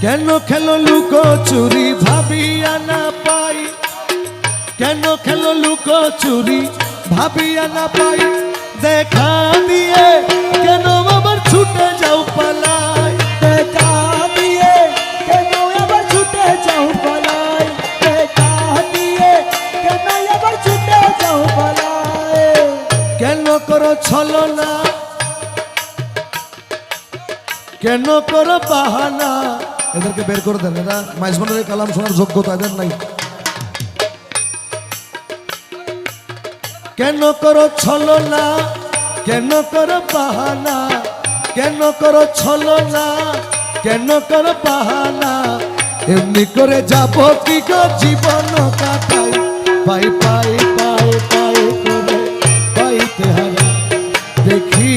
কেন খেলো লুকো চুরি ভাবিয়া না পাই, কেন খেলো লুকো চুরি ভাবিয়া না পাই, দেখা দিয়ে কেন আবার ছুটে যাও পালাই, দেখা দিয়ে কেন আবার ছুটে যাও পালাই, দেখা দিয়ে কেন আবার ছুটে যাও পালাই। কেন করো ছলনা, কেন করো বাহানা। এদেরকে বের করে দেন, এরা মাইজমানের কালাম শোনার যোগ্যতা এদের নাই। কেন করো ছলনা, কেন করো বাহানা, কেন করো ছলনা, কেন করো বাহানা। এমনি করে যাব কি গো জীবন কাটাই, পাই পাই পাই পাই করে পাইতে হারা দেখি